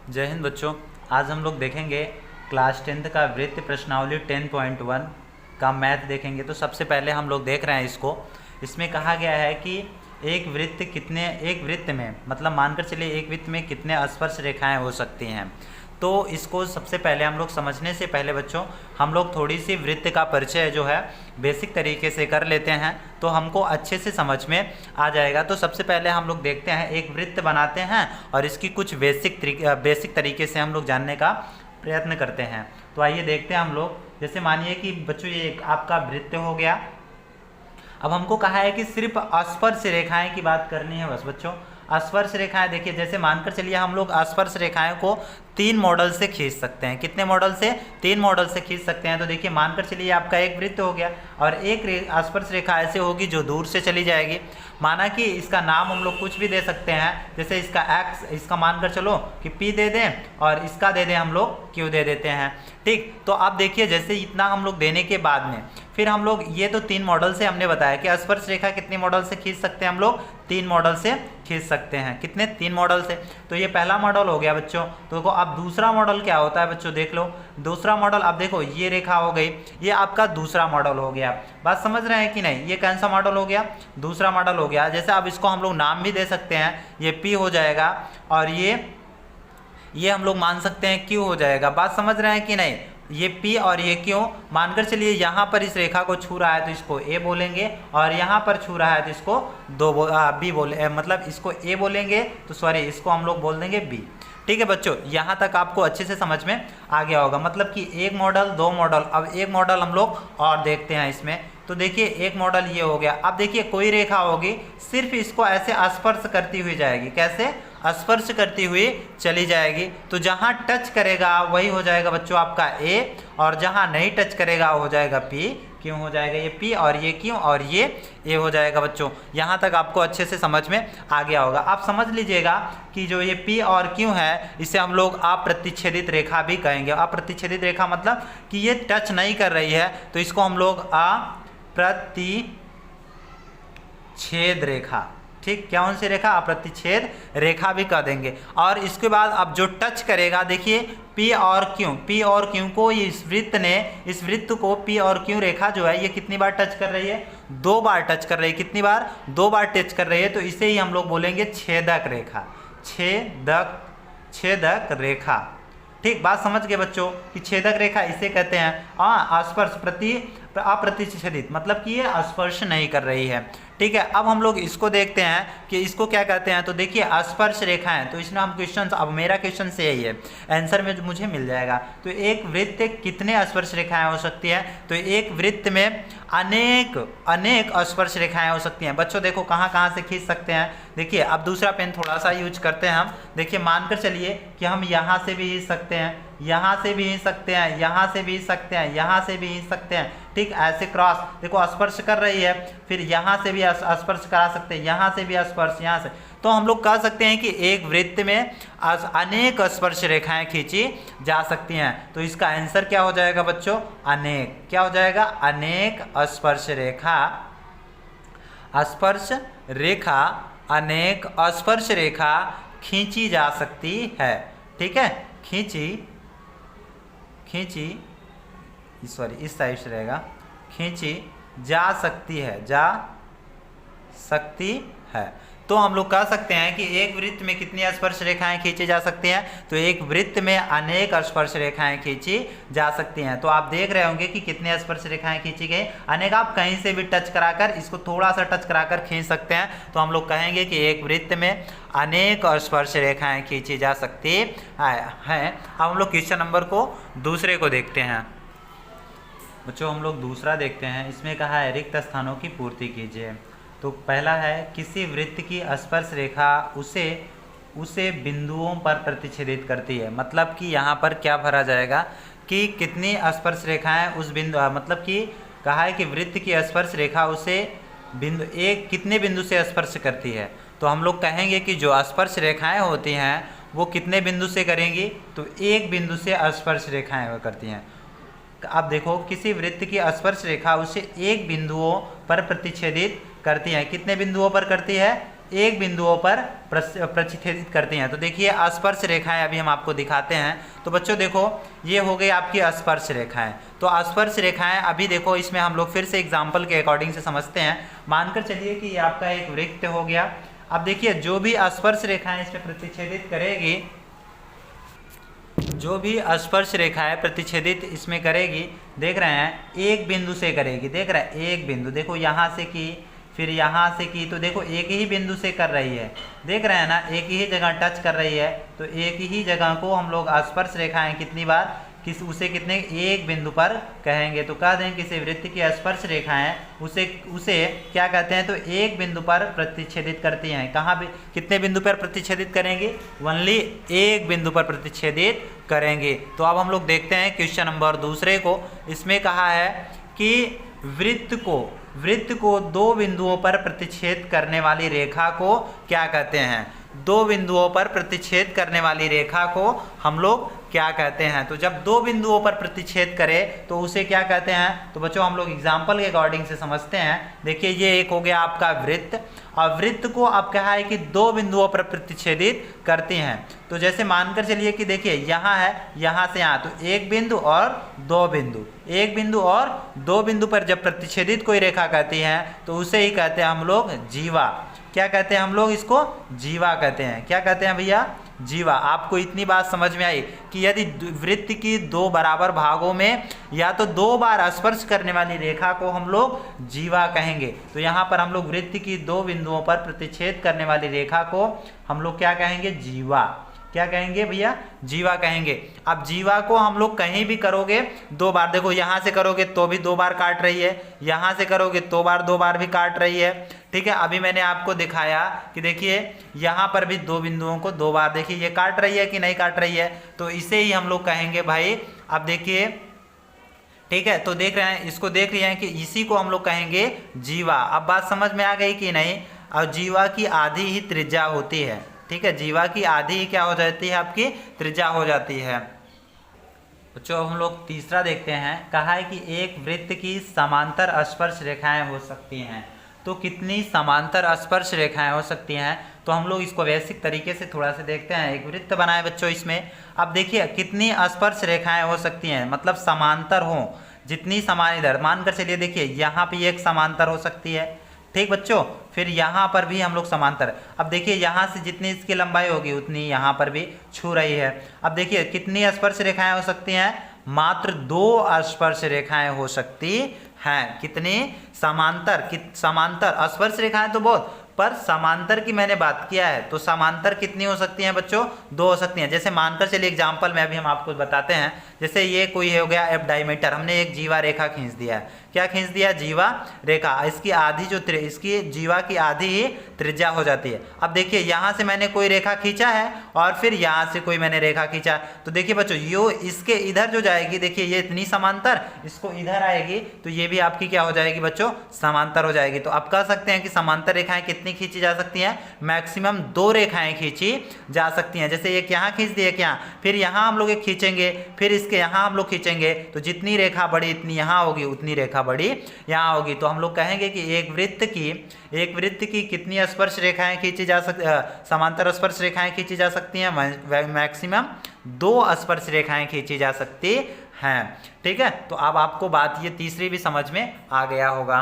जय हिंद बच्चों। आज हम लोग देखेंगे क्लास 10th का वृत्त प्रश्नावली 10.1 का मैथ देखेंगे। तो सबसे पहले हम लोग देख रहे हैं इसको। इसमें कहा गया है कि एक वृत्त में मतलब मानकर चलिए एक वृत्त में कितने स्पर्श रेखाएं हो सकती हैं। तो इसको सबसे पहले हम लोग समझने से पहले बच्चों हम लोग थोड़ी सी वृत्त का परिचय जो है बेसिक तरीके से कर लेते हैं, तो हमको अच्छे से समझ में आ जाएगा। तो सबसे पहले हम लोग देखते हैं, एक वृत्त बनाते हैं और इसकी कुछ बेसिक तरीके से हम लोग जानने का प्रयत्न करते हैं। तो आइए देखते हैं हम लोग। जैसे मानिए कि बच्चों ये एक आपका वृत्त हो गया। अब हमको कहा है कि सिर्फ स्पर्श रेखाएं की बात करनी है बस बच्चों। स्पर्श रेखाएं देखिए, जैसे मानकर चलिए हम लोग स्पर्श रेखाएं को 3 मॉडल से खींच सकते हैं। कितने मॉडल से? 3 मॉडल से खींच सकते हैं। तो देखिए मानकर चलिए आपका एक वृत्त हो गया और एक स्पर्श रेखा ऐसे होगी जो दूर से चली जाएगी। माना कि इसका नाम हम लोग कुछ भी दे सकते हैं, जैसे इसका एक्स, इसका मानकर चलो कि पी दे दें और इसका दे दें हम लोग क्यू दे देते हैं। ठीक, तो आप देखिए जैसे इतना हम लोग देने के बाद में फिर हम लोग ये तो 3 मॉडल से हमने बताया कि स्पर्श रेखा कितने मॉडल से खींच सकते हैं हम लोग? 3 मॉडल से खींच सकते हैं। कितने? 3 मॉडल से। तो ये पहला मॉडल हो गया बच्चों। तो देखो अब दूसरा मॉडल क्या होता है बच्चों, देख लो। दूसरा मॉडल अब देखो ये रेखा हो गई, ये आपका दूसरा मॉडल हो गया। बात समझ रहे हैं कि नहीं? ये कौन सा मॉडल हो गया? दूसरा मॉडल हो गया। जैसे अब इसको हम लोग नाम भी दे सकते हैं, ये पी हो जाएगा और ये हम लोग मान सकते हैं क्यू हो जाएगा। बात समझ रहे हैं कि नहीं? ये P और ये क्यों मानकर चलिए यहाँ पर इस रेखा को छू रहा है तो इसको A बोलेंगे और यहाँ पर छू रहा है तो इसको B बोले, मतलब इसको A बोलेंगे तो सॉरी इसको हम लोग बोल देंगे B। ठीक है बच्चों, यहाँ तक आपको अच्छे से समझ में आ गया होगा। मतलब कि एक मॉडल, 2 मॉडल। अब एक मॉडल हम लोग और देखते हैं इसमें। तो देखिए एक मॉडल ये हो गया। अब देखिए कोई रेखा होगी सिर्फ इसको ऐसे स्पर्श करती हुई जाएगी। कैसे? स्पर्श करती हुई चली जाएगी। तो जहाँ टच करेगा वही हो जाएगा बच्चों आपका A और जहाँ नहीं टच करेगा वो हो जाएगा P। क्यों हो जाएगा? ये P और ये क्यों और ये A हो जाएगा बच्चों। यहाँ तक आपको अच्छे से समझ में आ गया होगा। आप समझ लीजिएगा कि जो ये P और Q है इसे हम लोग अप्रतिच्छेदित रेखा भी कहेंगे। अप्रतिच्छेदित रेखा मतलब कि ये टच नहीं कर रही है तो इसको हम लोग अप्रतिच्छेद रेखा, ठीक, कौन सी रेखा? अप्रतिच्छेद रेखा भी कह देंगे। और इसके बाद अब जो टच करेगा देखिए P और Q को इस वृत्त को P और Q रेखा जो है ये कितनी बार टच कर रही है? 2 बार टच कर रही है। कितनी बार? 2 बार टच कर रही है। तो इसे ही हम लोग बोलेंगे छेदक रेखा। छेदक रेखा। ठीक, बात समझ गए बच्चों कि छेदक रेखा इसे कहते हैं। स्पर्श अप्रतिच्छेदित मतलब कि ये स्पर्श नहीं कर रही है। ठीक है, अब हम लोग इसको देखते हैं कि इसको क्या कहते हैं। तो देखिए स्पर्श रेखाएं, तो इसमें हम क्वेश्चन, अब मेरा क्वेश्चन से यही है, आंसर में मुझे मिल जाएगा। तो एक वृत्त कितने स्पर्श रेखाएं हो सकती है? तो एक वृत्त में अनेक स्पर्श रेखाएं हो सकती हैं। बच्चों देखो कहाँ कहाँ से खींच सकते हैं। देखिए अब दूसरा पेन थोड़ा सा यूज करते हैं हम। देखिए मानकर चलिए कि हम यहाँ से भी खींच सकते हैं, यहाँ से भी खींच सकते हैं, यहाँ से भी खींच सकते हैं, यहाँ से भी खींच सकते हैं। ठीक, ऐसे क्रॉस देखो स्पर्श कर रही है, फिर यहाँ से भी स्पर्श करा सकते हैं, यहाँ से भी स्पर्श, यहाँ से। तो हम लोग कह सकते हैं कि एक वृत्त में अनेक स्पर्श रेखाएं खींची जा सकती हैं। तो इसका आंसर क्या हो जाएगा बच्चों? अनेक। क्या हो जाएगा? अनेक स्पर्श रेखा अनेक स्पर्श रेखा खींची जा सकती है। ठीक है, खींची सॉरी इस साइड से रहेगा, खींची जा सकती है। तो हम लोग कह सकते हैं कि एक वृत्त में कितनी स्पर्श रेखाएं खींची जा सकती हैं? तो एक वृत्त में अनेक स्पर्श रेखाएं खींची जा सकती हैं। तो आप देख रहे होंगे कि कितने स्पर्श रेखाएं खींची गई। अनेक आप कहीं से भी टच कराकर, इसको थोड़ा सा टच कराकर खींच सकते हैं। तो हम लोग कहेंगे कि एक वृत्त में अनेक स्पर्श रेखाएं खींची जा सकती हैं। अब हम लोग क्वेश्चन नंबर को दूसरे को देखते हैं बच्चों। हम लोग दूसरा देखते हैं। इसमें कहा है रिक्त स्थानों की पूर्ति कीजिए। तो पहला है किसी वृत्त की स्पर्श रेखा उसे बिंदुओं पर प्रतिच्छेदित करती है। मतलब कि यहाँ पर क्या भरा जाएगा कि कितनी स्पर्श रेखाएं उस बिंदु, मतलब कि कहा है कि वृत्त की स्पर्श रेखा उसे कितने बिंदु से स्पर्श करती है। तो हम लोग कहेंगे कि जो स्पर्श रेखाएं होती हैं वो कितने बिंदु से करेंगी? तो एक बिंदु से स्पर्श रेखाएं करती हैं। अब देखो किसी वृत्त की स्पर्श रेखा उसे एक बिंदुओं पर प्रतिच्छेदित करती है। कितने बिंदुओं पर करती है? एक बिंदुओं पर प्रतिच्छेदित करती हैं। तो देखिए स्पर्श रेखाएं अभी हम आपको दिखाते हैं। तो बच्चों देखो ये हो गई आपकी स्पर्श रेखाएं। तो स्पर्श रेखाएं अभी देखो इसमें हम लोग फिर से एग्जाम्पल के अकॉर्डिंग से समझते हैं। मानकर चलिए कि ये आपका एक वृत्त हो गया। अब देखिए जो भी स्पर्श रेखाएं इसमें प्रतिच्छेदित करेगी, जो भी स्पर्श रेखाएं प्रतिच्छेदित इसमें करेगी, देख रहे हैं एक बिंदु से करेगी। देख रहे हैं एक बिंदु, देखो यहाँ से की, फिर यहाँ से की, तो देखो एक ही बिंदु से कर रही है। देख रहे हैं ना, एक ही जगह टच कर रही है। तो एक ही जगह को हम लोग स्पर्श रेखाएं कितनी बार उसे कितने एक बिंदु पर कहेंगे। तो कह दें किसी वृत्त की स्पर्श रेखाएं उसे क्या कहते हैं, तो एक बिंदु पर प्रतिच्छेदित करती हैं। कहाँ भी कितने बिंदु पर प्रतिच्छेदित करेंगे, ओनली एक बिंदु पर प्रतिच्छेदित करेंगे। तो अब हम लोग देखते हैं क्वेश्चन नंबर दूसरे को। इसमें कहा है कि वृत्त को दो बिंदुओं पर प्रतिच्छेद करने वाली रेखा को क्या कहते हैं। दो बिंदुओं पर प्रतिच्छेद करने वाली रेखा को हम लोग क्या कहते हैं। तो जब दो बिंदुओं पर प्रतिच्छेद करे तो उसे क्या कहते हैं। तो बच्चों हम लोग एग्जाम्पल के अकॉर्डिंग से समझते हैं। देखिए ये एक हो गया आपका वृत्त, और वृत्त को अब कहा है कि दो बिंदुओं पर प्रतिच्छेदित करती हैं। तो जैसे मानकर चलिए कि देखिए यहाँ है, यहाँ से यहाँ, तो एक बिंदु और दो बिंदु, एक बिंदु और दो बिंदु पर जब प्रतिच्छेदित कोई रेखा कहती है तो उसे ही कहते हैं हम लोग जीवा। क्या कहते हैं हम लोग इसको, जीवा कहते हैं। क्या कहते हैं भैया, जीवा। आपको इतनी बात समझ में आई कि यदि वृत्त की दो बराबर भागों में या तो दो बार स्पर्श करने वाली रेखा को हम लोग जीवा कहेंगे। तो यहाँ पर हम लोग वृत्त की दो बिंदुओं पर प्रतिच्छेद करने वाली रेखा को हम लोग क्या कहेंगे, जीवा। क्या कहेंगे भैया, जीवा कहेंगे। अब जीवा को हम लोग कहीं भी करोगे दो बार, देखो यहाँ से करोगे तो भी दो बार काट रही है, यहाँ से करोगे तो दो बार भी काट रही है। ठीक है, अभी मैंने आपको दिखाया कि देखिए यहाँ पर भी दो बिंदुओं को दो बार, देखिए ये काट रही है कि नहीं काट रही है। तो इसे ही हम लोग कहेंगे भाई। अब देखिए ठीक है, तो देख रहे हैं, इसको देख रहे हैं कि इसी को हम लोग कहेंगे जीवा। अब बात समझ में आ गई कि नहीं। और जीवा की आधी ही त्रिज्या होती है। ठीक है, जीवा की आधी ही क्या हो जाती है, आपकी त्रिज्या हो जाती है। बच्चों हम लोग तीसरा देखते हैं। कहा है कि एक वृत्त की समांतर स्पर्श रेखाएं हो सकती हैं। तो कितनी समांतर स्पर्श रेखाएं हो सकती हैं, तो हम लोग इसको वैश्विक तरीके से थोड़ा सा देखते हैं। एक वृत्त बनाए बच्चों इसमें। अब देखिए कितनी स्पर्श रेखाएं हो सकती हैं, मतलब समांतर हो, जितनी समान इधर मानकर चलिए। देखिए यहाँ पे एक समांतर हो सकती है, ठीक बच्चों, फिर यहाँ पर भी हम लोग समांतर। अब देखिए यहाँ से जितनी इसकी लंबाई होगी उतनी यहाँ पर भी छू रही है। अब देखिए कितनी स्पर्श रेखाएं हो सकती हैं, मात्र दो स्पर्श रेखाएं हो सकती हैं। कितनी, समांतर समांतर स्पर्श रेखाएं तो बहुत, पर समांतर की मैंने बात किया है। तो समांतर कितनी हो सकती हैं बच्चों, दो हो सकती हैं। जैसे मानकर चलिए एग्जांपल में अभी हम आपको बताते हैं। जैसे ये कोई हो गया एफ डायमीटर, हमने एक जीवा रेखा खींच दिया है। क्या खींच दिया, जीवा रेखा। इसकी आधी जो इसकी जीवा की आधी ही त्रिज्या हो जाती है। अब देखिए यहाँ से मैंने कोई रेखा खींचा है और फिर यहाँ से कोई मैंने रेखा खींचा। तो देखिए बच्चों यो इसके इधर जो जाएगी, देखिए ये इतनी समांतर, इसको इधर आएगी तो ये भी आपकी क्या हो जाएगी बच्चों, समांतर हो जाएगी। तो आप कह सकते हैं कि समांतर रेखाएं कितनी खींची जा सकती हैं, मैक्सिमम दो रेखाएं खींची जा सकती हैं। जैसे एक यहाँ खींच दी, एक यहाँ, फिर यहाँ हम लोग एक खींचेंगे, फिर इसके यहाँ हम लोग खींचेंगे। तो जितनी रेखा बड़ी इतनी यहाँ होगी, उतनी रेखा बड़ी यहाँ होगी। तो हम लोग कहेंगे कि एक वृत्त की कितनी स्पर्श रेखाएं खींची जा सकती, समांतर स्पर्श रेखाएं खींची जा सकती हैं, मैक्सिमम दो स्पर्श रेखाएं खींची जा सकती हैं। ठीक है, तो अब आपको बात ये तीसरी भी समझ में आ गया होगा।